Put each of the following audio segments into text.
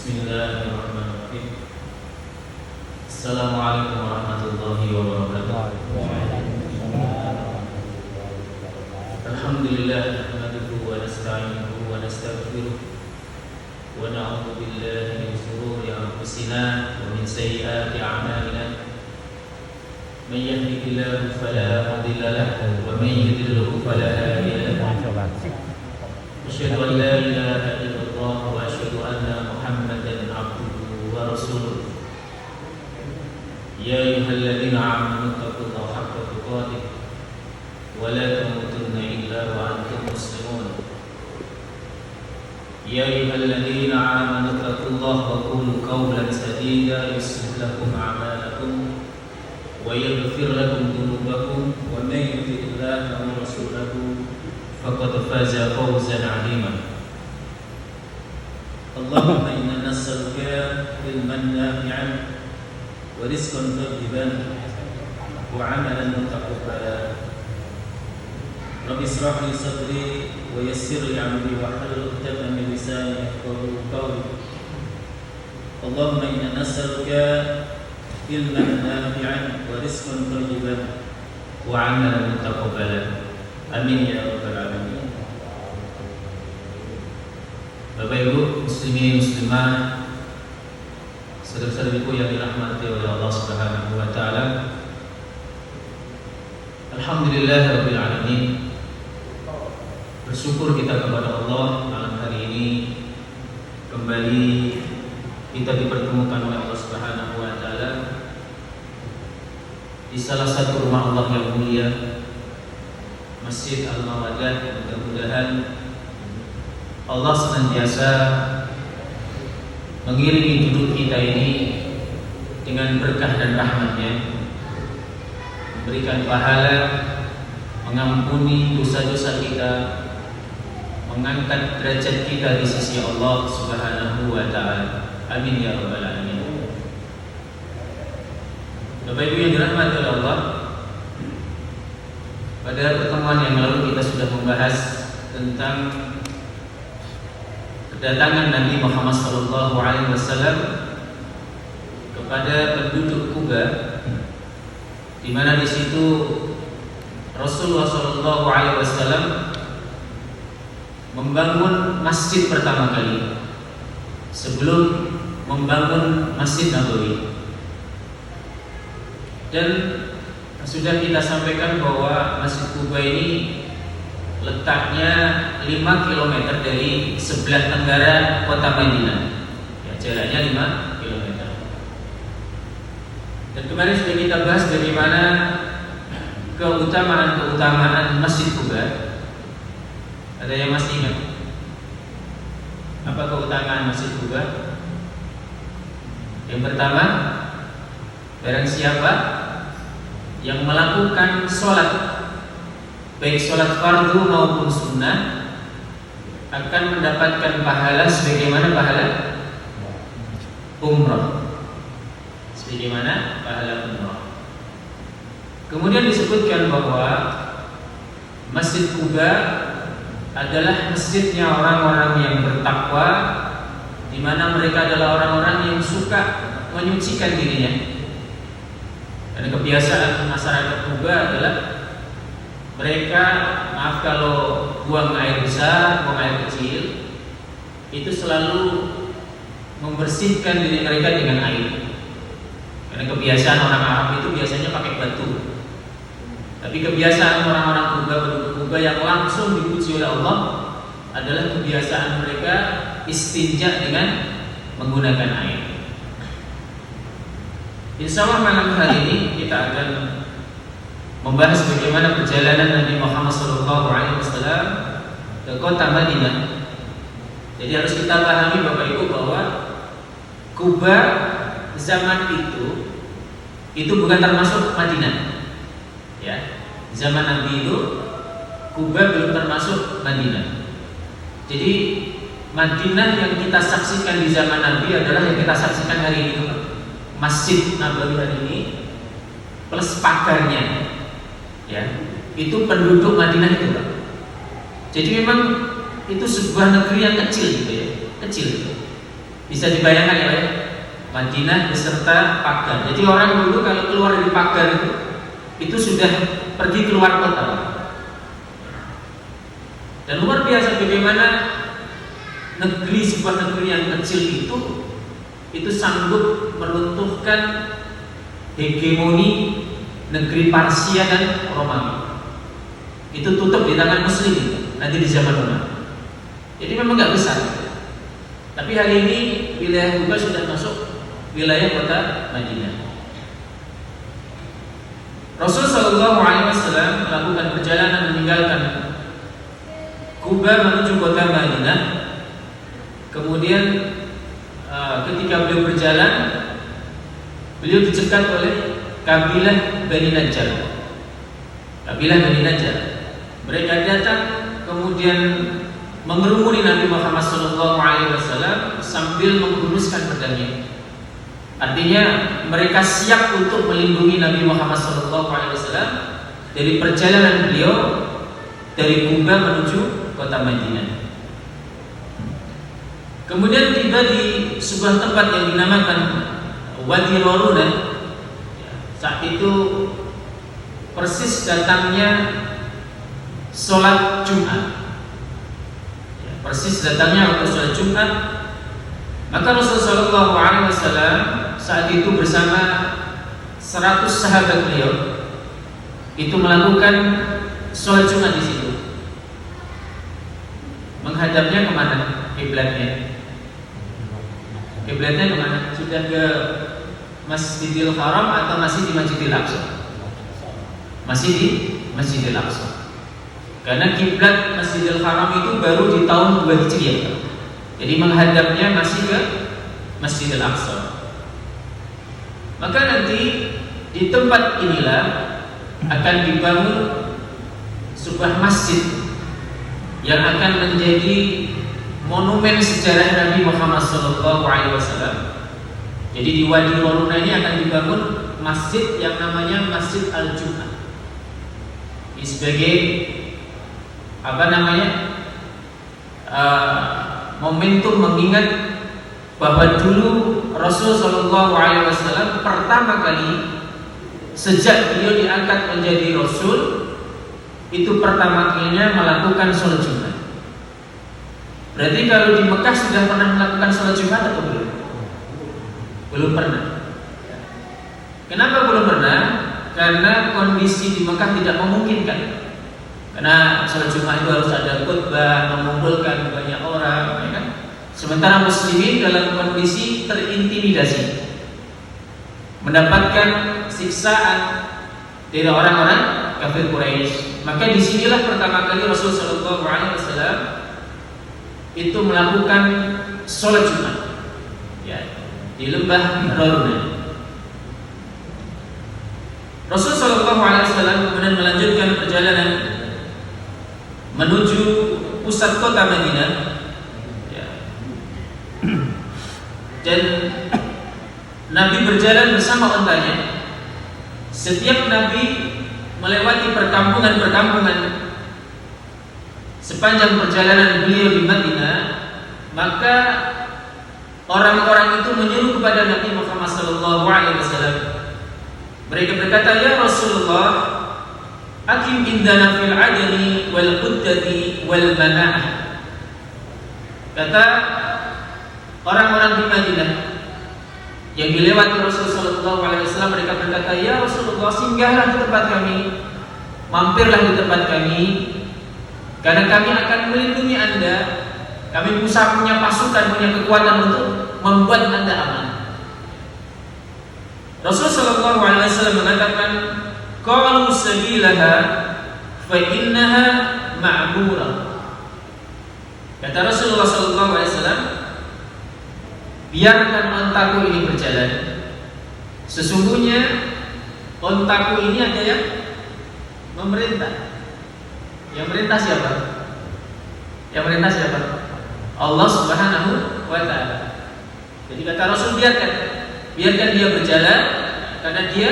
Bismillahirrahmanirrahim. Assalamualaikum warahmatullahi wabarakatuh. Alhamdulillah nahmaduhu wa nasta'inuhu wa nastaghfiruh wa na'udzu billahi min shururi anfusina wa min sayyiati a'malina. Man yahdihillahu fala mudilla lahu wa man yudlilhu fala hadiya lahu. Asyhadu an la ilaha illallah wa asyhadu anna Muhammadan abduhu wa rasuluh. Ya ayyuhalladzina amanu taqullaha haqqa tuqatih wa la tamutunna illa wa antum muslimun. Ya ayyuhalladzina amanu taqullaha wa qulu qawlan sadida yuslih lakum a'malakum wa yaghfir lakum dhunubakum wa may yuti'illaha wa rasulahu faqad faza fawzan 'azima. Allahumma inna nas'aluka ilman nafi'an wa rizqan thayyiban wa 'amalan mutaqabbalan. Rabbi ishrah li sadri wa yassir li 'amri wa hlul 'uqdatam min lisani yafqahu qawli. Allahumma inna nas'aluka ilman nafi'an wa rizqan thayyiban wa 'amalan mutaqabbalan. Amin ya rabbal alamin. Bapak Ibu muslimin muslimah, saudara-saudariku yang dirahmati oleh Allah Subhanahu wa taala. Alhamdulillahirabbil alamin. Bersyukur kita kepada Allah malam hari ini kembali kita dipertemukan oleh Allah Subhanahu wa taala di salah satu rumah Allah yang mulia, Masjid Al-Mawaddah. Mudah-mudahan Allah senantiasa mengiringi duduk kita ini dengan berkah dan rahmat-Nya, memberikan pahala, mengampuni dosa-dosa kita, mengangkat derajat kita di sisi Allah Subhanahu wa taala. Amin ya rabbal alamin. Bapak Ibu yang dirahmati oleh Allah, pada pertemuan yang lalu kita sudah membahas tentang kedatangan Nabi Muhammad SAW kepada penduduk Kuba, di mana di situ Rasulullah SAW membangun masjid pertama kali sebelum membangun Masjid Nabawi. Dan sudah kita sampaikan bahwa Masjid Kuba ini letaknya 5 km dari sebelah tenggara kota Madinah. Ya, jaraknya 5 km. Dan kemarin sudah kita bahas bagaimana keutamaan Masjid Kuba. Ada yang masih ingat? Apa keutamaan Masjid Kuba? Yang pertama, barang siapa yang melakukan sholat, baik sholat fardu maupun sunnah, akan mendapatkan pahala sebagaimana pahala umrah. Sebagaimana pahala umrah. Kemudian disebutkan bahwa Masjid Kuba adalah masjidnya orang-orang yang bertakwa, di mana mereka adalah orang-orang yang suka menyucikan dirinya. Dan kebiasaan masyarakat Kuba adalah mereka, maaf kalau buang air besar, buang air kecil, itu selalu membersihkan diri mereka dengan air. Karena kebiasaan orang Arab itu biasanya pakai batu. Tapi kebiasaan orang-orang Kuba, penduduk Kuba yang langsung dipuji oleh Allah adalah kebiasaan mereka istinja dengan menggunakan air. Insya Allah malam hari ini kita akan membahas bagaimana perjalanan Nabi Muhammad SAW ke kota Madinah. Jadi harus kita pahami Bapak Ibu bahwa Kuba zaman itu bukan termasuk Madinah. Ya, zaman Nabi itu Kuba belum termasuk Madinah. Jadi Madinah yang kita saksikan di zaman Nabi adalah yang kita saksikan hari ini, Masjid Nabawi hari ini plus pagarnya. Ya, itu penduduk Madinah itu, Pak. Jadi memang itu sebuah negeri yang kecil gitu ya, kecil gitu. Bisa dibayangkan ya, Madinah beserta pagar. Jadi orang dulu kalau keluar dari pagar itu sudah pergi keluar kota. Dan luar biasa bagaimana sebuah negeri yang kecil itu sanggup meruntuhkan hegemoni negeri Parsia dan Romawi. Itu tutup di tangan Muslim nanti di zaman Umar. Jadi memang nggak besar. Tapi hari ini wilayah Kuba sudah masuk wilayah kota Madinah. Rasul Shallallahu Alaihi Wasallam melakukan perjalanan meninggalkan Kuba menuju kota Madinah. Kemudian ketika beliau berjalan, beliau dicegat oleh kabilah Bani Najjar. Kabilah Bani Najjar. Mereka datang kemudian mengerumuni Nabi Muhammad SAW sambil menghunuskan pedangnya. Artinya mereka siap untuk melindungi Nabi Muhammad SAW dari perjalanan beliau dari Kuba menuju kota Madinah. Kemudian tiba di sebuah tempat yang dinamakan Wadi Raruna. Saat itu persis datangnya sholat Jumat. Persis datangnya waktu sholat Jumat, maka Rasulullah SAW saat itu bersama 100 sahabat beliau itu melakukan sholat Jumat di situ. Menghadapnya kemana? Kiblatnya. Kiblatnya kemana? Sudah ke Masjidil Haram atau masih di Masjidil Aqsa? Masih di Masjidil Aqsa. Karena kiblat Masjidil Haram itu baru di tahun 2 Hijriah. Jadi menghadapnya masih ke Masjidil Aqsa. Maka nanti di tempat inilah akan dibangun sebuah masjid yang akan menjadi monumen sejarah Nabi Muhammad SAW. Jadi di Wadi Raruna ini akan dibangun masjid yang namanya Masjid Al-Jum'ah. Ini sebagai momentum mengingat bahwa dulu Rasul Shallallahu Alaihi Wasallam pertama kali sejak beliau diangkat menjadi Rasul itu pertama kalinya melakukan sholat Jumat. Berarti kalau di Mekah sudah pernah melakukan sholat Jumat atau belum? Belum pernah. Kenapa belum pernah? Karena kondisi di Mekah tidak memungkinkan. Karena sholat Jumat itu harus ada khutbah, mengumpulkan banyak orang, ya kan? Sementara muslimin dalam kondisi terintimidasi, mendapatkan siksaan dari orang-orang kafir Quraisy. Maka disinilah pertama kali Rasul Shallallahu Alaihi Wasallam itu melakukan sholat Jumat, ya, di lembah Raruna. Rasul Shallallahu Alaihi Wasallam kemudian melanjutkan perjalanan menuju pusat kota Madinah, ya. Dan Nabi berjalan bersama ontanya. Setiap Nabi melewati perkampungan-perkampungan sepanjang perjalanan beliau di Madinah, maka orang-orang itu menyuruh kepada Nabi Muhammad SAW. Mereka berkata, "Ya Rasulullah, akim indana fil adli wal quddati wal mana'ah." Kata orang-orang di Madinah yang dilewati Rasulullah SAW, mereka berkata, "Ya Rasulullah, singgahlah di tempat kami, mampirlah di tempat kami, karena kami akan melindungi Anda. Kami punya pasukan, punya kekuatan untuk membuat Anda aman." Rasulullah SAW mengatakan, "Qalu sabilaha fa innaha ma'murah." Kata Rasulullah SAW, biarkan ontaku ini berjalan. Sesungguhnya ontaku ini ada yang memerintah. Yang merintah siapa? Yang merintah siapa? Allah Subhanahu wa Ta'ala. Jadi kata Rasul, biarkan dia berjalan, karena dia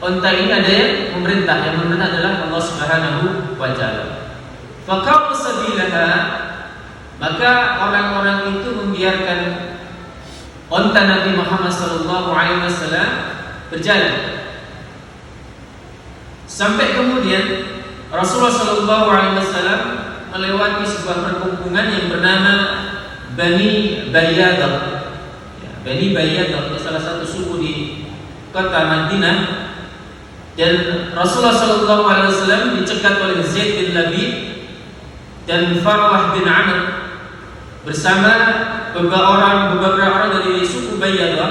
onta ini ada yang memerintah. Yang memerintah adalah Allah Subhanahu wa Ta'ala. Faqaw sabilaha, maka orang-orang itu membiarkan onta Nabi Muhammad SAW berjalan. Sampai kemudian Rasulullah SAW melewati sebuah perkumpulan yang bernama Bani Bayyadah. Bani Bayyadah itu salah satu suku di kota Madinah, dan Rasulullah SAW dicegat oleh Zaid bin Labid dan Farwah bin Amr bersama beberapa orang dari suku Bayyadah,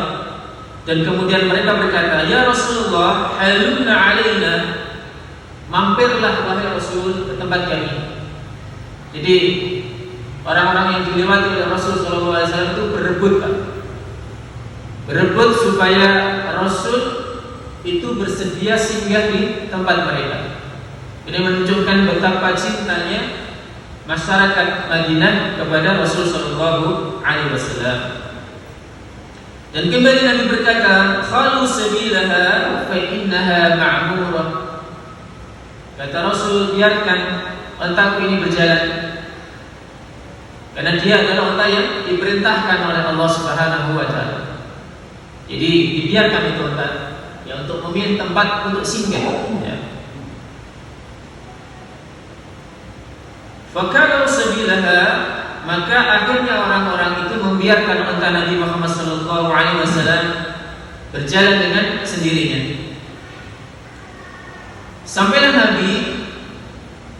dan kemudian mereka berkata, "Ya Rasulullah, halumna alaina, mampirlah wahai Rasul ke tempat kami." Jadi orang-orang yang dilewati oleh Rasul SAW itu berebut supaya Rasul itu bersedia singgah di tempat mereka. Ini menunjukkan betapa cintanya masyarakat Madinah kepada Rasul Sallallahu Alaihi Wasallam. Dan kembali Nabi berkata, "Khalu sabilaha fa innaha ma'murah." Kata Rasul, biarkan ontaku ini berjalan, karena dia adalah onta yang diperintahkan oleh Allah Subhanahu Wa Taala. Jadi dibiarkan itu onta ya untuk memilih tempat untuk singgah. Ya. Fakalau sabilaha, maka akhirnya orang-orang itu membiarkan onta Nabi Muhammad SAW berjalan dengan sendirinya. Sampailah Nabi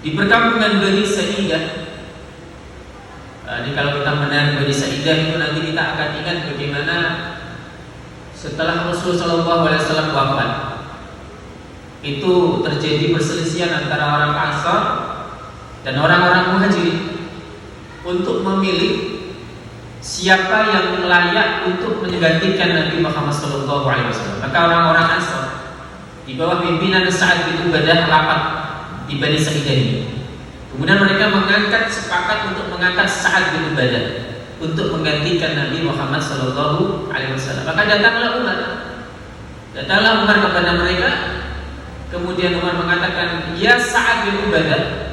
di perkampungan Bani Sa'idah. Ini kalau kita mendengar Bani Sa'idah itu nanti kita akan ingat bagaimana setelah Rasulullah SAW wafat, itu terjadi perselisihan antara orang Ansar dan orang-orang Muhajirin untuk memilih siapa yang layak untuk menggantikan Nabi Muhammad SAW. Maka orang-orang Ansar di bawah pimpinan Sa'ad bin Ubadah rapat di Bani Sa'idah ini. Kemudian mereka sepakat untuk mengangkat Sa'ad bin Ubadah untuk menggantikan Nabi Muhammad SAW. Maka datanglah Umar kepada mereka. Kemudian Umar mengatakan, "Ya Sa'ad bin Ubadah,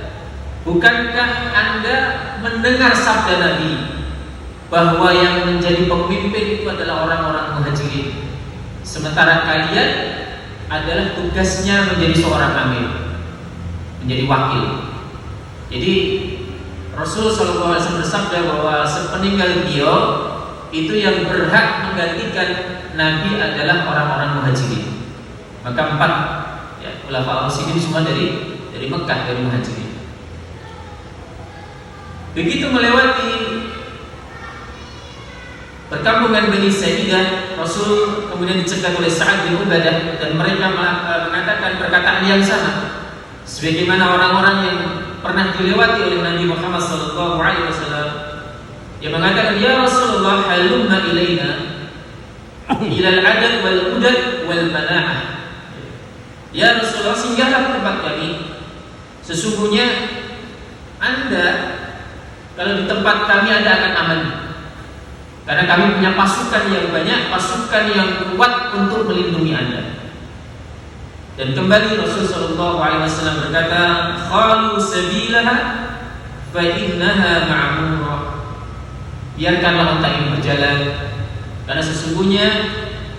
bukankah Anda mendengar sabda Nabi bahwa yang menjadi pemimpin itu adalah orang-orang Muhajirin, sementara kalian adalah tugasnya menjadi seorang amir, menjadi wakil." Jadi Rasul SAW bersabda bahwa sepeninggal beliau itu yang berhak menggantikan Nabi adalah orang-orang Muhajirin. Maka 4 khulafa ar-rasyidin semua dari Mekah, dari Muhajirin. Begitu melewati perkampungan Bani Sa'idah, Rasul kemudian dicegat oleh Sa'ad bin Ubadah, dan mereka mengatakan perkataan yang sama sebagaimana orang-orang yang pernah dilewati oleh Nabi Muhammad SAW. Dia mengatakan, "Ya Rasulullah, halumna ilaina ilal adad wal udad wal mana'ah." Ya Rasulullah, singgahlah ke tempat kami. Sesungguhnya Anda, kalau di tempat kami Anda akan aman, karena kami punya pasukan yang banyak, pasukan yang kuat untuk melindungi Anda. Dan kembali Rasulullah SAW berkata, "Khalu sabilaha fa innaha ma'murah." Biarkanlah onta ini berjalan, karena sesungguhnya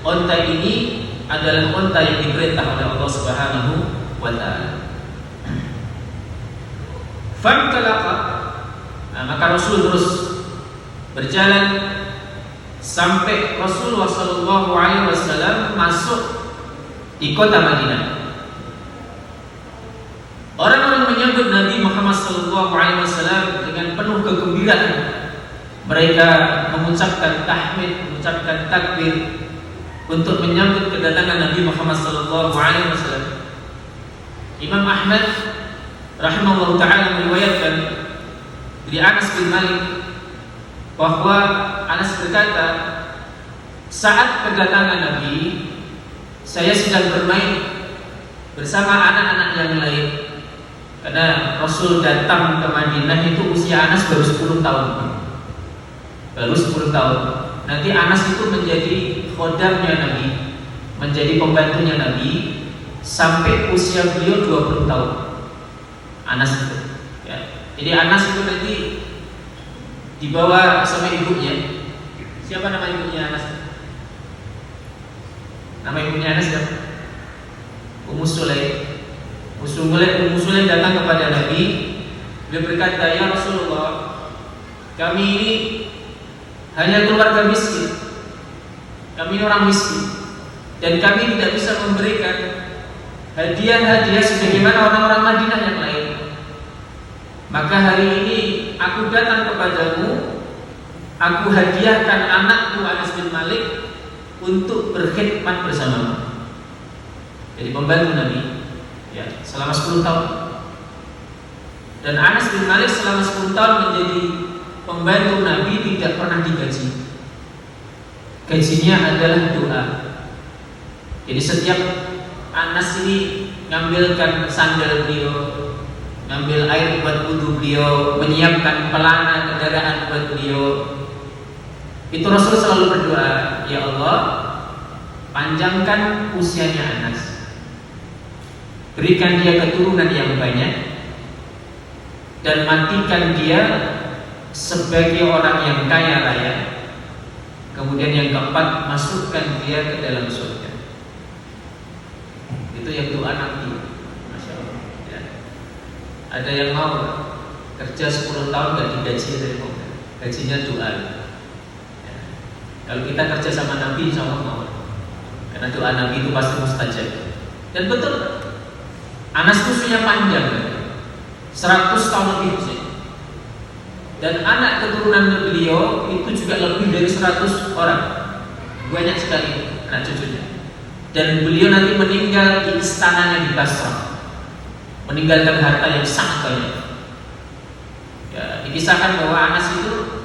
onta ini adalah onta yang diperintah oleh Allah Subhanahu wa Ta'ala. Famtalaqa, maka Rasul terus berjalan sampai Rasulullah SAW masuk di kota Madinah. Orang-orang menyambut Nabi Muhammad SAW dengan penuh kegembiraan. Mereka mengucapkan tahmid, mengucapkan takbir untuk menyambut kedatangan Nabi Muhammad SAW. Imam Ahmad rahimahullah ta'ala meriwayatkan dari Anas bin Malik bahwa Anas berkata, saat kedatangan Nabi, saya sedang bermain bersama anak-anak yang lain. Karena Rasul datang ke Madinah itu usia Anas baru 10 tahun. Baru 10 tahun. Nanti Anas itu menjadi khodamnya Nabi, menjadi pembantunya Nabi sampai usia beliau 20 tahun. Anas itu. Ya. Jadi Anas itu nanti dibawa sama ibunya. Siapa nama ibunya Anas? Nama ibunya Anas siapa? Ummu Sulaim. Ummu Sulaim datang kepada Nabi. Dia berkata, "Ya Rasulullah, kami ini hanya keluarga miskin. Kami ini orang miskin, dan kami tidak bisa memberikan hadiah-hadiah sebagaimana orang-orang Madinah yang lain. Maka hari ini aku datang kepadamu, aku hadiahkan anakku Anas bin Malik untuk berkhidmat bersamamu." Jadi pembantu Nabi, ya, selama 10 tahun. Dan Anas bin Malik selama 10 tahun menjadi pembantu Nabi, tidak pernah digaji. Gajinya adalah doa. Jadi setiap Anas ini ngambilkan sandal beliau, ngambil air buat wudu beliau, menyiapkan pelana kendaraan buat beliau, itu Rasul selalu berdoa, "Ya Allah, panjangkan usianya Anas, berikan dia keturunan yang banyak, dan matikan dia sebagai orang yang kaya raya. Kemudian yang keempat, masukkan dia ke dalam surga." Itu yang doa Nabi. Masya Allah, ya. Ada yang mau kerja 10 tahun gak digaji, gajinya doa, ya. Kalau kita kerja sama Nabi, insya Allah mau, karena doa Nabi itu pasti mustajab. Dan betul, Anas itu usianya panjang, 100 tahun lebih usia. Dan anak keturunan beliau itu juga lebih dari 100 orang. Banyak sekali anak cucunya. Dan beliau nanti meninggal di istananya di Basrah, meninggalkan harta yang sangat banyak. Ya, dikisahkan bahwa Anas itu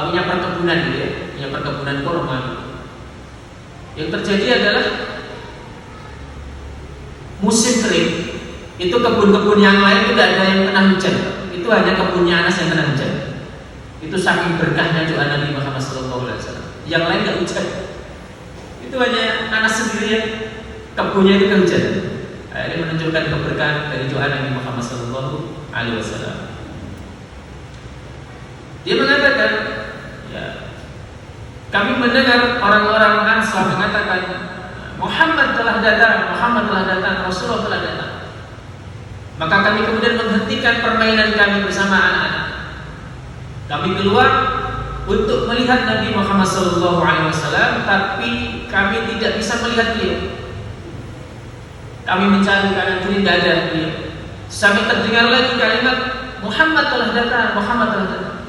punya perkebunan gitu ya, punya perkebunan kurma. Yang terjadi adalah musim kering, itu kebun-kebun yang lain tidak ada yang kena hujan. Itu hanya kebunnya Anas yang kena hujan. Itu saking berkahnya doa Nabi Muhammad SAW. Yang lain nggak hujan. Itu hanya Anas sendiri yang kebunnya itu hujan. Ini menunjukkan keberkahan dari doa Nabi Muhammad SAW. Dia mengatakan, ya, kami mendengar orang-orang Ansar mengatakan, Muhammad telah datang, Rasulullah telah datang. Maka kami kemudian menghentikan permainan kami bersama anak-anak. Kami keluar untuk melihat Nabi Muhammad SAW, tapi kami tidak bisa melihat beliau. Kami mencari kanan kiri, tidak ada beliau. Sampai terdengar lagi kalimat Muhammad telah datang, Muhammad telah datang.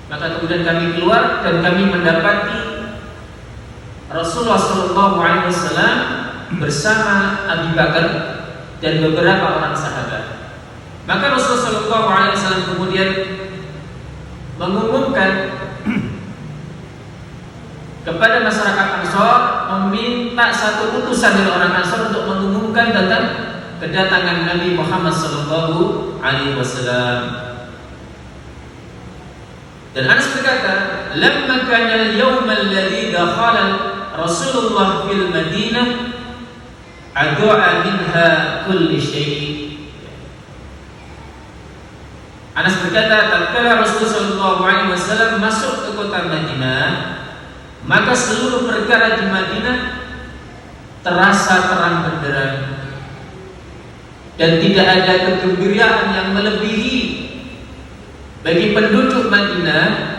Maka kemudian kami keluar dan kami mendapati Rasulullah SAW bersama Abu Bakar dan beberapa orang sahabat. Maka Rasulullah SAW kemudian mengumumkan kepada masyarakat Ansor, meminta satu utusan dari orang Ansor untuk mengumumkan tentang kedatangan Nabi Muhammad SAW. Dan Anas berkata, "Lamma kana al-yawm alladhi dakhala Rasulullah fil Madinah, addu'a minha kulli syai'." Anas berkata, tatkala Rasulullah SAW masuk ke kota Madinah, maka seluruh perkara di Madinah terasa terang benderang, dan tidak ada kegembiraan yang melebihi bagi penduduk Madinah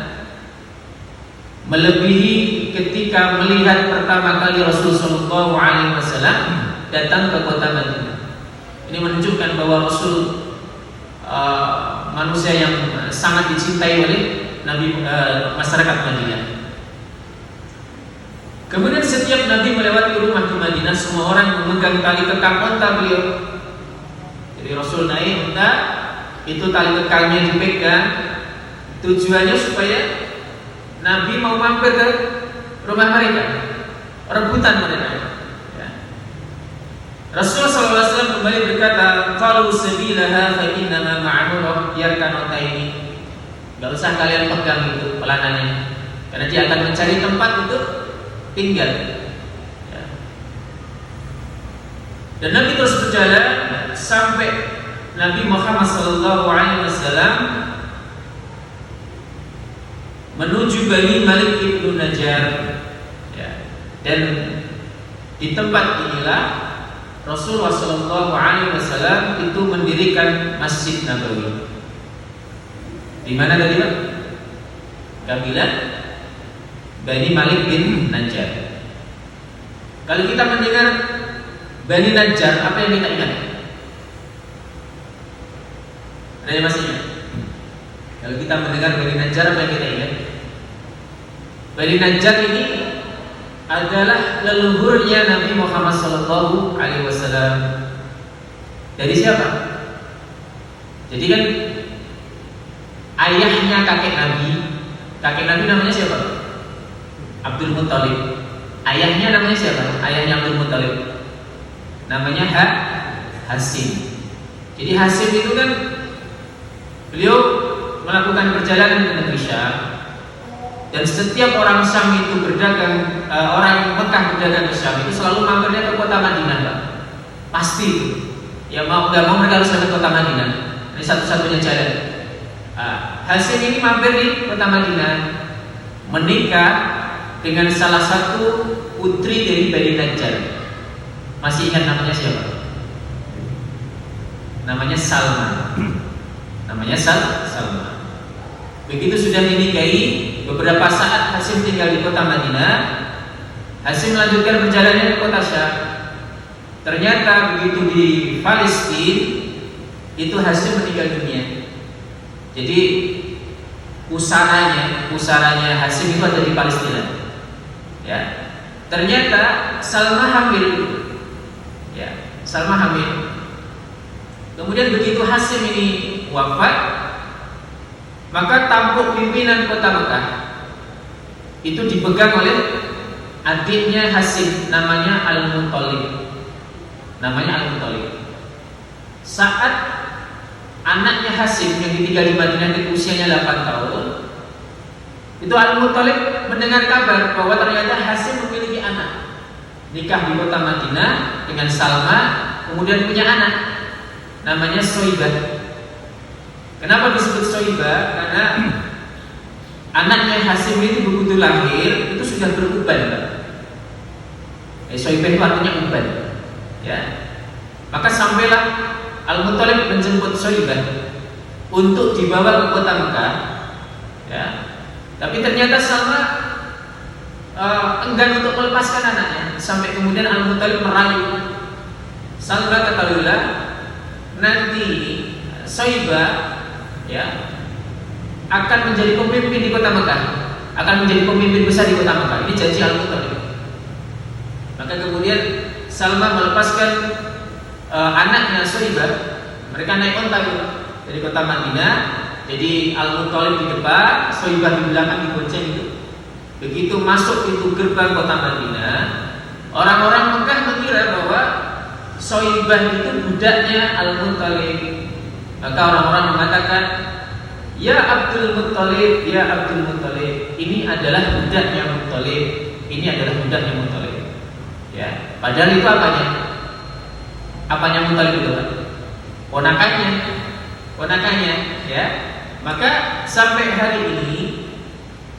melebihi ketika melihat pertama kali Rasulullah SAW datang ke kota Madinah. Ini menunjukkan bahwa Rasul manusia yang sangat dicintai oleh masyarakat Madinah. Kemudian setiap Nabi melewati rumah di Madinah, semua orang memegang tali kekang unta beliau. Jadi Rasul naik unta, itu tali kekalnya dipegang, tujuannya supaya Nabi mau mampir ke rumah mereka, rebutan mereka. Ya. Rasulullah SAW kembali berkata, "Qalu sabilaha fa innama ma'murah." Biarkan unta ini, nggak usah kalian pegang itu pelanannya, karena dia akan mencari tempat untuk tinggal. Ya. Dan Nabi terus berjalan sampai Nabi Muhammad SAW menuju Bani Malik ibnu Najjar. Ya. Dan di tempat inilah Rasulullah SAW itu mendirikan Masjid Nabawi. Di mana tadi Pak? Kabilah Bani Malik bin Najjar. Kalau kita mendengar Bani Najjar, apa yang kita ingat? Ada yang masih ingat? Kalau kita mendengar Bani Najjar, apa yang kita ingat? Bani Najjar ini adalah leluhurnya Nabi Muhammad SAW. Dari siapa? Jadi kan ayahnya kakek Nabi namanya siapa? Abdul Muttalib. Ayahnya namanya siapa? Ayahnya Abdul Muttalib namanya Hasim. Jadi Hasim itu kan beliau melakukan perjalanan ke negeri Syam, dan setiap orang Syam itu berdagang, orang Mekah berdagang ke Syam itu selalu mampirnya ke kota Madinah, Pak. Pasti itu. Ya mau nggak mau mereka harus ke kota Madinah. Ini satu-satunya jalan. Hasim ini mampir di kota Madinah, menikah dengan salah satu putri dari Bani Najjar. Masih ingat namanya siapa? Namanya Salma. Namanya Salma. Begitu sudah dinikahi, beberapa saat Hasim tinggal di kota Madinah. Hasim melanjutkan perjalanannya ke kota Syam. Ternyata begitu di Palestina itu Hasim meninggal dunia. Jadi pusaranya Hasim itu ada di Palestina. Ya. Ternyata Salma hamil. Ya, Salma hamil. Kemudian begitu Hasim ini wafat, maka tampuk pimpinan kota Mekah itu dipegang oleh adiknya Hasim, namanya Al-Muttalib. Saat anaknya Hasim yang ditinggal di Madinah itu usianya 8 tahun, itu Al-Muttalib mendengar kabar bahwa ternyata Hasim memiliki anak, nikah di kota Madinah dengan Salma, kemudian punya anak namanya Soibah. Kenapa disebut Soibah? Karena anaknya Hasim itu begitu lahir itu sudah beruban. Soibah itu artinya uban. Ya. Maka sampailah Al-Muttalib menjemput Soibah untuk dibawa ke kota Mekah. Ya. Tapi ternyata Salma enggan untuk melepaskan anaknya, sampai kemudian Al-Muttalib merayu Salma, ketahuilah nanti Soibah ya akan menjadi pemimpin di kota Mekah, akan menjadi pemimpin besar di kota Mekah. Ini janji Al-Muttalib. Maka kemudian Salma melepaskan anaknya Soibah. Mereka naik onta dari kota Madinah. Jadi Al-Muttalib di depan, Soibah di belakang dibonceng itu. Begitu masuk pintu gerbang kota Madinah, orang-orang Mekah mengira bahwa Soibah itu budaknya Al-Muttalib. Maka orang-orang mengatakan, Ya Abdul Muttalib, ya Abdul Muttalib, ini adalah budaknya Muttalib, ini adalah budaknya Muttalib. Ya, padahal itu apanya? Apanya Muttalib itu? Ponakannya, ya. Maka sampai hari ini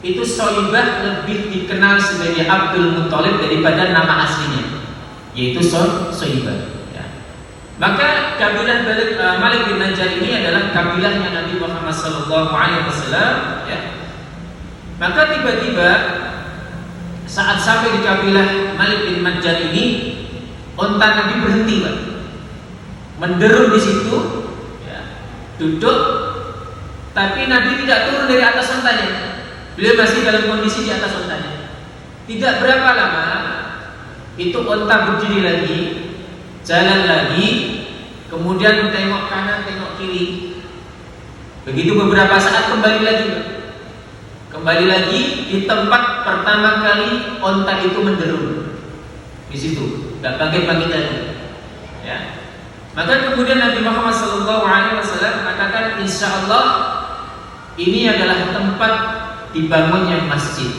itu Soibah lebih dikenal sebagai Abdul Muttalib daripada nama aslinya, yaitu Soibah. Maka kabilah Malik bin Najjar ini adalah kabilahnya Nabi Muhammad SAW. Ya. Maka tiba-tiba saat sampai di kabilah Malik bin Najjar ini, onta Nabi berhenti, Pak. Menderu di situ, ya. Duduk, tapi Nabi tidak turun dari atas ontanya. Beliau masih dalam kondisi di atas ontanya. Tidak berapa lama, itu onta berdiri lagi, jalan lagi, kemudian tengok kanan, tengok kiri. Begitu beberapa saat kembali lagi di tempat pertama kali onta itu menderu. Di situ, nggak bangkit lagi. Ya. Maka kemudian Nabi Muhammad SAW mengatakan, Insya Allah ini adalah tempat dibangunnya masjid.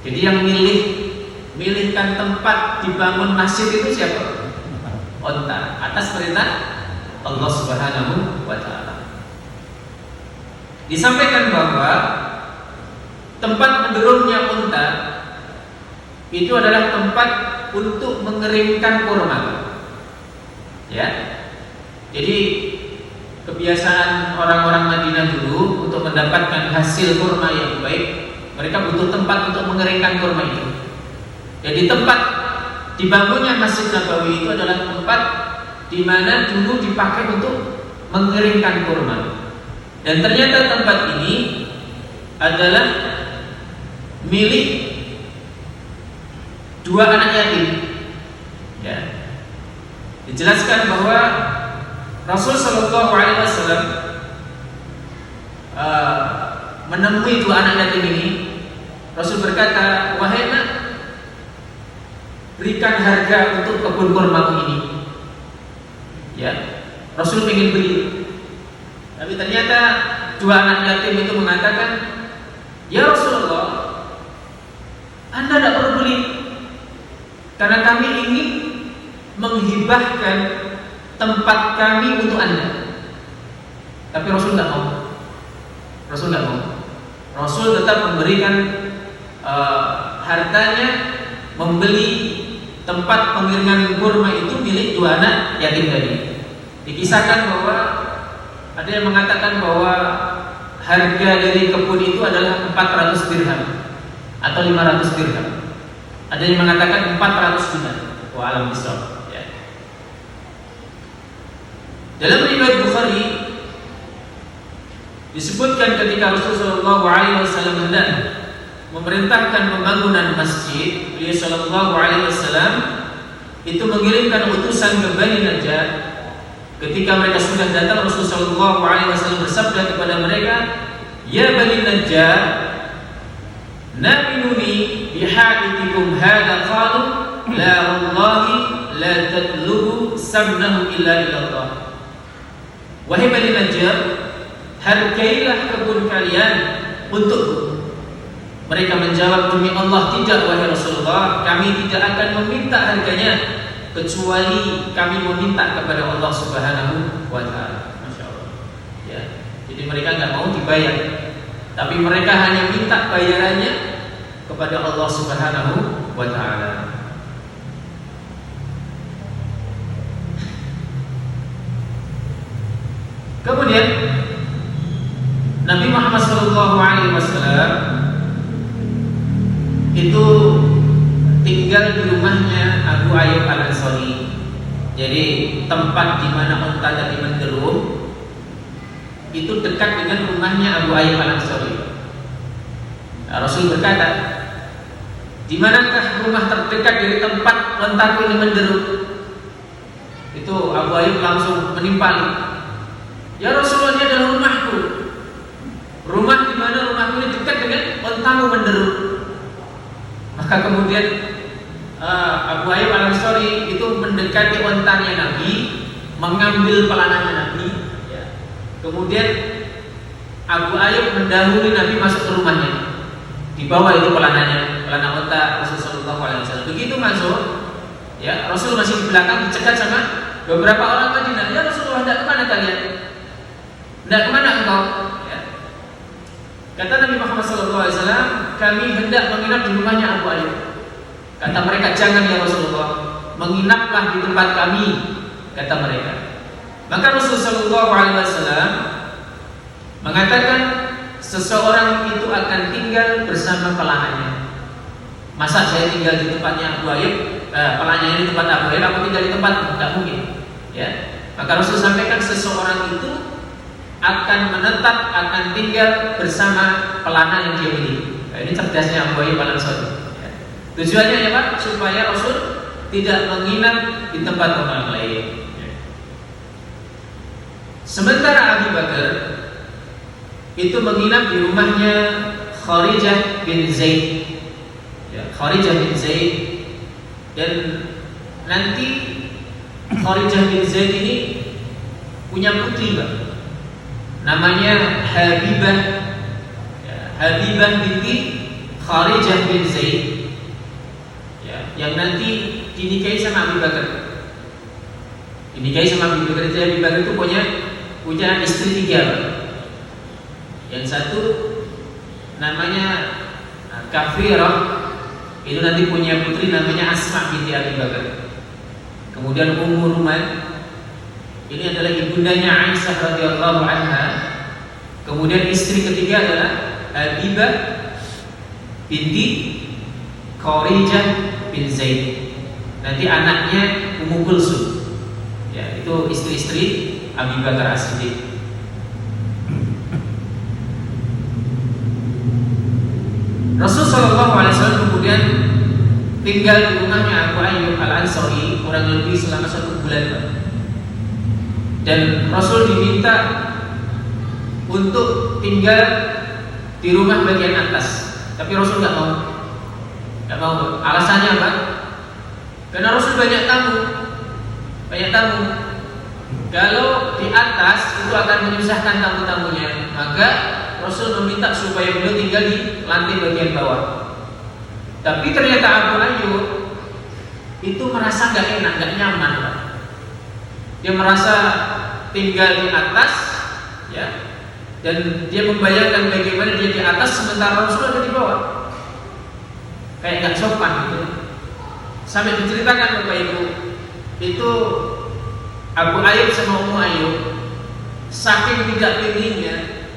Jadi yang milihkan tempat dibangun masjid itu siapa? Onta, atas perintah Allah Subhanahu wa Ta'ala. Disampaikan bahwa tempat menderumnya onta itu adalah tempat untuk mengeringkan kurma. Ya. Jadi kebiasaan orang-orang Madinah dulu untuk mendapatkan hasil kurma yang baik, mereka butuh tempat untuk mengeringkan kurma itu. Jadi tempat dibangunnya Masjid Nabawi itu adalah tempat di mana dulu dipakai untuk mengeringkan kurma. Dan ternyata tempat ini adalah milik dua anak yatim. Ya. Dijelaskan bahwa Rasul Shallallahu Alaihi Wasallam menemui dua anak yatim ini. Rasul berkata, wahai nak, berikan harga untuk kebun kurma ini. Ya, Rasul ingin beli. Tapi ternyata dua anak yatim itu mengatakan, ya Rasulullah, Anda tidak perlu beli, karena kami ingin menghibahkan tempat kami untuk Anda. Tapi Rasul tidak mau. Rasul tetap memberikan hartanya, membeli tempat pengeringan kurma itu milik dua anak yatim tadi. Dikisahkan bahwa ada yang mengatakan bahwa harga dari kebun itu adalah 400 dirham atau 500 dirham. Ada yang mengatakan 400 dinar. Wa alam bisawab. Ya. Dalam riwayat Bukhari disebutkan ketika Rasulullah SAW hendak memerintahkan pembangunan masjid, beliau Shallallahu Alaihi Wasallam itu mengirimkan utusan ke Bani Najjar. Ketika mereka sudah datang, Rasulullah Shallallahu Alaihi Wasallam bersabda kepada mereka, ya Bani Najjar, naminuni bihaitikum hada qalu la wallahi la tatlubu samnahu illa ilallah. Wahai Bani Najjar, hargailah kebun kalian untukku. Mereka menjawab, demi Allah tidak wahai Rasulullah, kami tidak akan meminta harganya kecuali kami meminta kepada Allah Subhanahu wa Ta'ala. Masya Allah. Ya. Jadi mereka nggak mau dibayar, tapi mereka hanya minta bayarannya kepada Allah Subhanahu wa Ta'ala. Kemudian Nabi Muhammad SAW itu tinggal di rumahnya Abu Ayyub Al-Ansari. Jadi tempat di mana unta tadi menderum itu dekat dengan rumahnya Abu Ayyub Al-Ansari. Rasul berkata, di manakah rumah terdekat dari tempat untaku ini menderum? Itu Abu Ayyub langsung menimpali, ya Rasulullah, ini adalah rumahku. Rumah di mana rumahku ini dekat dengan untamu menderum. Maka kemudian Abu Ayyub Al-Ansari itu mendekati ontanya Nabi, mengambil pelananya Nabi. Ya. Kemudian Abu Ayyub mendahului Nabi masuk ke rumahnya. Di bawah itu pelananya, pelana onta Rasulullah SAW. Begitu masuk, ya Rasul masih di belakang, dicegat sama beberapa orang Madinah. Ya Rasulullah, hendak kemana kalian? Hendak kemana engkau? Ya. Kata Nabi Muhammad SAW, kami hendak menginap di rumahnya Abu Ayyub. Kata mereka, jangan ya Rasulullah, menginaplah di tempat kami, kata mereka. Maka Rasulullah SAW mengatakan, seseorang itu akan tinggal bersama pelananya. Masa saya tinggal di tempatnya Abu Ayyub, pelananya di tempat Abu Ayyub, aku tinggal di tempat, tidak mungkin. Ya. Maka Rasul sampaikan, seseorang itu akan menetap, akan tinggal bersama pelana yang dia miliki. Nah, ini cerdasnya Abu Ayyub Al-Ansari. Ya. Tujuannya ya Pak, supaya Rasul tidak menginap di tempat orang lain. Ya. Sementara Abu Bakar itu menginap di rumahnya Kharijah bin Zaid. Ya, Kharijah bin Zaid, dan nanti Kharijah bin Zaid ini punya putri Pak, namanya Habibah, ya, Habibah binti Kharijah bin Zaid, ya, yang nanti dinikahi sama Abu Bakar. Dinikahi sama Abu Bakar. Jadi Abu Bakar itu punya istri 3 Pak. Yang satu namanya Kafirah, itu nanti punya putri namanya Asma binti Abi Bakar. Kemudian Ummu Ruman, ini adalah ibundanya Aisyah radhiyallahu anha. Kemudian istri ketiga adalah Habibah binti Khadijah bin Zaid. Nanti anaknya Ummu Kulsum. Ya, itu istri-istri Abi Bakar As-Siddiq. Rasul Shallallahu Alaihi Wasallam kemudian tinggal di rumahnya Abu Ayyub Al-Ansari kurang lebih selama 1 bulan. Dan Rasul diminta untuk tinggal di rumah bagian atas, tapi Rasul nggak mau. Alasannya apa? Karena Rasul banyak tamu. Kalau di atas itu akan menyusahkan tamu-tamunya, maka Rasul meminta supaya beliau tinggal di lantai bagian bawah. Tapi ternyata Abu Ayyub itu merasa gak enak, gak nyaman. Dia merasa tinggal di atas, ya, dan dia membayangkan bagaimana dia di atas sementara Rasul ada di bawah. Kayak gak sopan gitu. Sampai diceritakan Bapak Ibu, itu Abu Ayyub sama Ummu Ayyub saking tidak pinginnya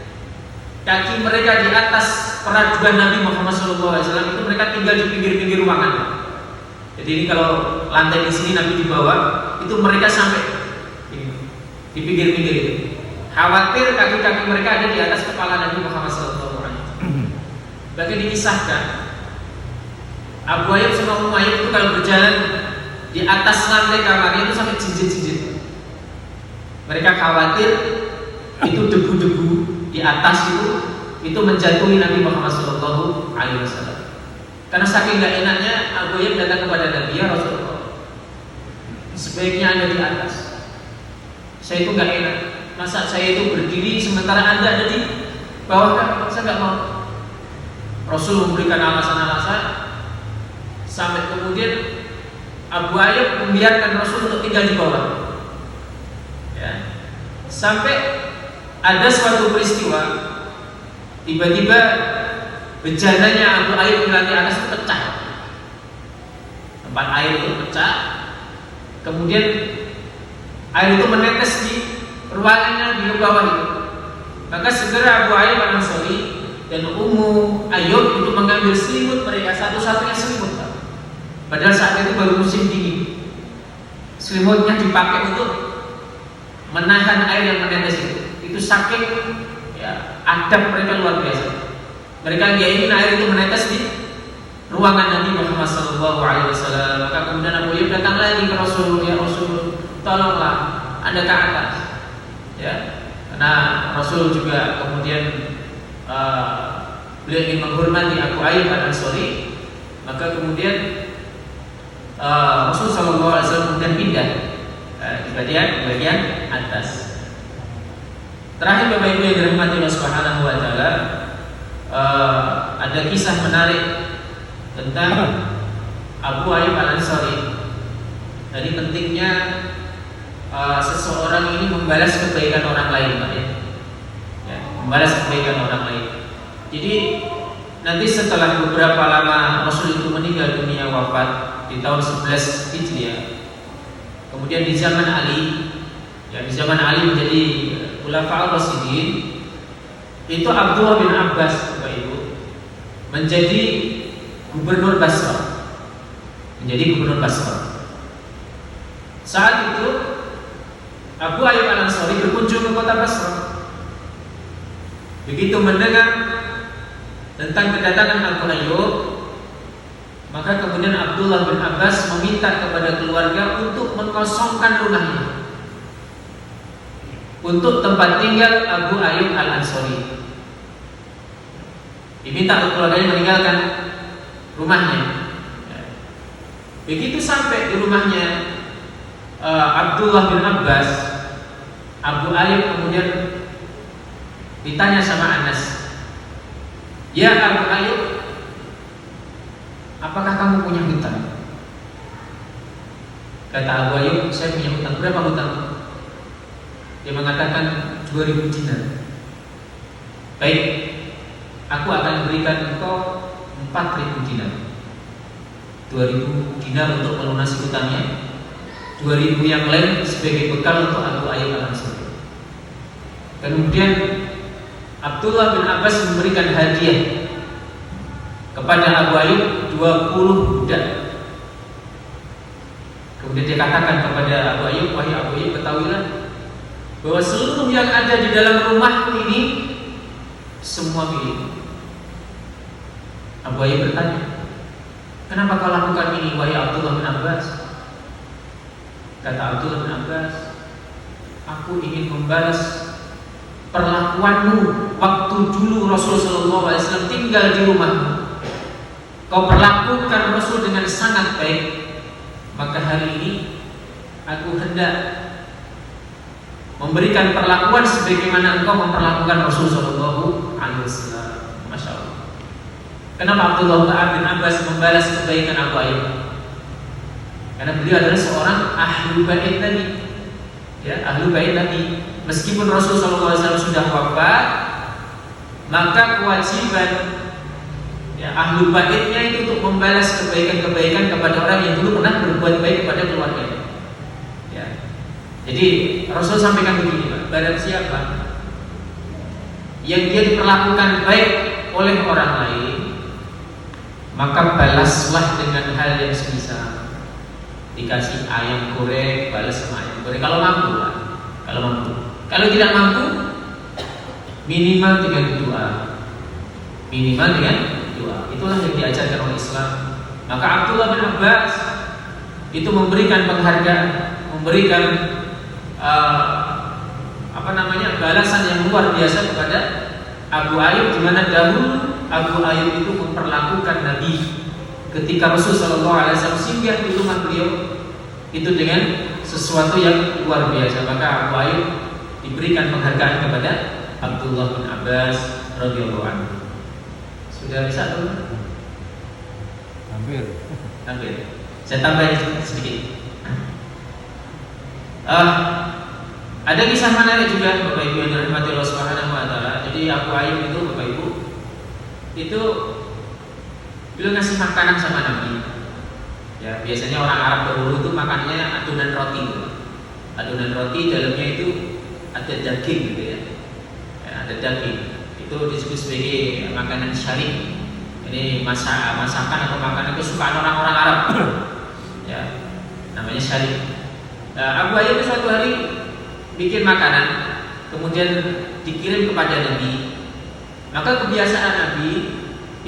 kaki mereka di atas peraduan Nabi Muhammad SAW itu mereka tinggal di pinggir-pinggir ruangan. Jadi ini kalau lantai di sini, Nabi di bawah, itu mereka sampai di pinggir-pinggir itu. Khawatir kaki-kaki mereka ada di atas kepala Nabi Muhammad SAW. Bahkan dikisahkan Abu Ayyub sama Ummu Ayyub itu kalau berjalan di atas lantai kamarnya itu sampai jinjit-jinjit. Mereka khawatir itu debu-debu di atas itu menjatuhi Nabi Muhammad SAW. Karena saking gak enaknya Abu Ayyub datang kepada Nabi, ya Rasulullah, sebaiknya Anda di atas. Saya itu gak enak. Masa saya itu berdiri sementara Anda ada di bawah? Kan saya gak mau. Rasul memberikan alasan-alasan sampai kemudian Abu Ayyub membiarkan Rasul untuk tinggal di bawah. Ya. Sampai ada suatu peristiwa, tiba-tiba bejananya Abu Ayyub di lantai atas itu pecah. Tempat air itu pecah. Kemudian air itu menetes di ruangannya di bawah itu. Maka segera Abu Ayyub Al-Ansari dan Ummu Ayyub itu mengambil selimut mereka, satu-satunya selimut. Padahal saat itu baru musim dingin. Selimutnya dipakai untuk menahan air yang menetes itu. Itu saking ya, adab mereka luar biasa. Mereka nggak ingin air itu menetes di ruangan Nabi Muhammad SAW. Maka kemudian Abu Ayyub datang lagi ke Rasul, ya Rasul, tolonglah Anda ke atas. Ya, karena Rasul juga kemudian beliau ingin menghormati Abu Ayyub Al-Ansari. Maka kemudian Rasul SAW kemudian pindah di bagian atas. Terakhir Bapak Ibu yang dirahmati Allah Subhanahu wa taala, ada kisah menarik tentang Abu Ayyub Al-Ansari. Jadi pentingnya seseorang ini membalas kebaikan orang lain, Pak, ya, membalas kebaikan orang lain. Jadi nanti setelah beberapa lama Rasul itu meninggal dunia, wafat di tahun 11 Hijriah. Kemudian di zaman Ali, ya, di zaman Ali menjadi Khulafaur Rasyidin, itu Abdullah bin Abbas, Bapak Ibu, menjadi gubernur Basra. Saat itu Abu Ayyub Al-Ansari berkunjung ke kota Basra. Begitu mendengar tentang kedatangan Abu Ayyub, maka kemudian Abdullah bin Abbas meminta kepada keluarga untuk mengosongkan rumahnya untuk tempat tinggal Abu Ayyub Al-Ansari. Diminta keluarganya meninggalkan rumahnya. Begitu sampai di rumahnya Abdullah bin Abbas, Abu Ayyub kemudian ditanya sama Anas, "Ya Abu Ayyub, apakah kamu punya hutang?" Kata Abu Ayyub, "Saya punya hutang." "Berapa hutang?" Dia mengatakan 2000 dinar. "Baik, aku akan berikan engkau 4000 dinar." 2.000 dinar untuk melunasi hutangnya, 2.000 yang lain sebagai bekal untuk Abu Ayyub Al-Ansari. Kemudian Abdullah bin Abbas memberikan hadiah kepada Abu Ayyub 20 budak. Kemudian dia katakan kepada Abu Ayyub, wahai Abu Ayyub, ketahuilah bahwa seluruh yang ada di dalam rumah ini semua milik. Abu Ayyub bertanya, kenapa kau lakukan ini wahai Abdullah bin Abbas? Kata Abdullah bin Abbas, aku ingin membalas perlakuanmu waktu dulu Rasulullah SAW tinggal di rumahmu. Kau perlakukan Rasul dengan sangat baik, maka hari ini aku hendak memberikan perlakuan sebagaimana engkau memperlakukan Rasulullah SAW. Masya Allah. Kenapa Abdullah bin Abbas membalas kebaikan Abu Ayyub? Karena beliau adalah seorang ahlu bait Nabi, ya, ahlu bait Nabi. Meskipun Rasulullah SAW sudah wafat, maka kewajiban ya, ahlu baitnya itu untuk membalas kebaikan-kebaikan kepada orang yang dulu pernah berbuat baik kepada keluarganya. Ya. Jadi Rasul sampaikan begini, Pak, barang siapa yang dia diperlakukan baik oleh orang lain, maka balaslah dengan hal yang semisal. Dikasih ayam goreng, balas sama ayam goreng kalau mampu, Pak. Kalau mampu. Kalau tidak mampu, minimal dengan doa. Minimal dengan doa. Itulah yang diajarkan oleh Islam. Maka Abdullah bin Abbas itu memberikan penghargaan, memberikan balasan yang luar biasa kepada Abu Ayyub, di mana dahulu Abu Ayyub itu memperlakukan Nabi ketika Rasulullah SAW singgah di rumah beliau itu dengan sesuatu yang luar biasa. Maka Abu Ayyub diberikan penghargaan kepada Abdullah bin Abbas radhiyallahu anhu. Sudah bisa tuh? Hampir. Saya tambahin sedikit. Ada kisah menarik juga Bapak Ibu yang dirahmati Allah Subhanahu wa taala. Jadi Abu Ayyub itu, Bapak Ibu, itu beliau ngasih makanan sama Nabi. Ya, biasanya orang Arab dahulu itu makannya adonan roti. Adonan roti dalamnya itu ada daging gitu ya. Ada daging. Itu disebut sebagai makanan syarif. Ini masakan atau makanan kesukaan orang-orang Arab. Ya, namanya syarif. Abu Ayyub suatu hari bikin makanan, kemudian dikirim kepada Nabi. Maka kebiasaan Nabi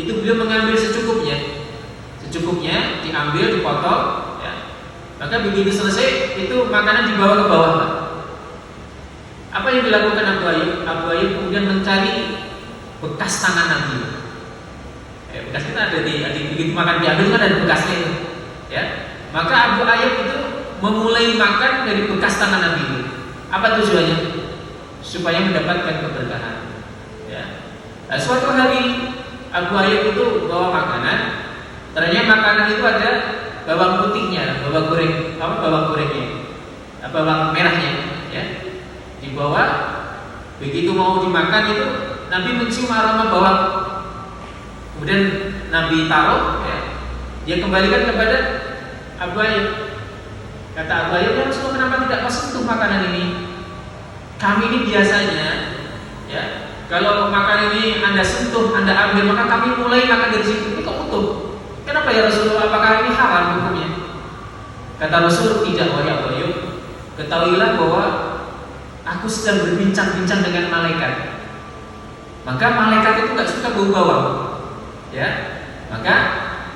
itu beliau mengambil secukupnya diambil, dipotong, ya. Maka begitu selesai itu makanan dibawa ke bawah. Apa yang dilakukan Abu Ayyub? Abu Ayyub kemudian mencari bekas tangan Nabi. Bekas kita ada di begitu makan diambil kan ada bekasnya itu, ya. Maka Abu Ayyub itu memulai makan dari bekas tangan Nabi itu. Apa tujuannya? Supaya mendapatkan keberkahan. Ya. Suatu hari Abu Ayyub itu bawa makanan. Ternyata makanan itu ada bawang putihnya, bawang merahnya, ya. Dibawa. Begitu mau dimakan itu Nabi mencium aroma bawang. Kemudian Nabi taruh, ya. Dia kembalikan kepada Abu Ayyub. Kata Abu Ayyub, ya Rasulullah, kenapa tidak kau sentuh makanan ini? Kami ini biasanya, ya, kalau makanan ini Anda sentuh, Anda ambil, maka kami mulai makan dari situ. Ini kok utuh? Kenapa ya Rasulullah? Apakah ini haram hukumnya? Kata Rasul, tidak, wahai Abu Ayyub. Ketahuilah bahwa aku sedang berbincang-bincang dengan malaikat. Maka malaikat itu tidak suka bau bawang, ya. Maka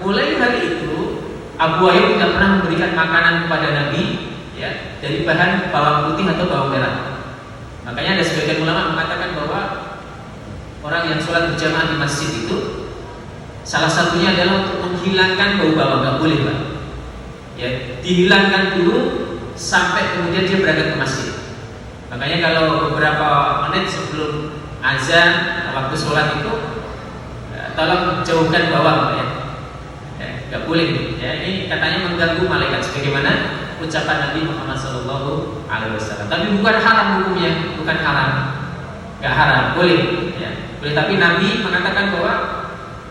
mulai hari itu Abu Ayyub tidak pernah memberikan makanan kepada Nabi, ya, dari bahan bawang putih atau bawang merah. Makanya ada sebagian ulama mengatakan bahwa orang yang sholat berjamaah di masjid itu salah satunya adalah untuk menghilangkan bau bawang, nggak boleh, Pak. Ya, dihilangkan dulu sampai kemudian dia berangkat ke masjid. Makanya kalau beberapa menit sebelum azan waktu sholat itu, tolong jauhkan bawang, ya. Gak boleh, ya. Ini katanya mengganggu malaikat, sebagaimana ucapan Nabi Muhammad SAW. Tapi bukan haram hukumnya, bukan haram, gak haram, boleh, ya. Boleh. Tapi Nabi mengatakan bahwa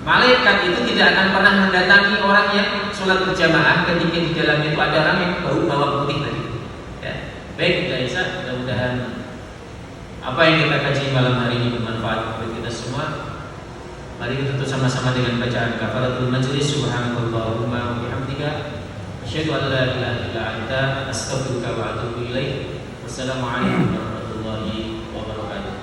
Malaikat itu tidak akan pernah mendatangi orang yang sholat berjamaah ketika di dalamnya itu ada orang yang bau putih tadi. Ya. Baik, kita Isa, mudah-mudahan apa yang kita kaji malam hari ini bermanfaat bagi kita semua. Mari kita tutup sama-sama dengan bacaan kafaratul majlis. Subhanallahumma wa bihamdika asyhadu an la ilaha illa anta astaghfiruka wa atubu ilaik. Wassalamualaikum warahmatullahi wabarakatuh.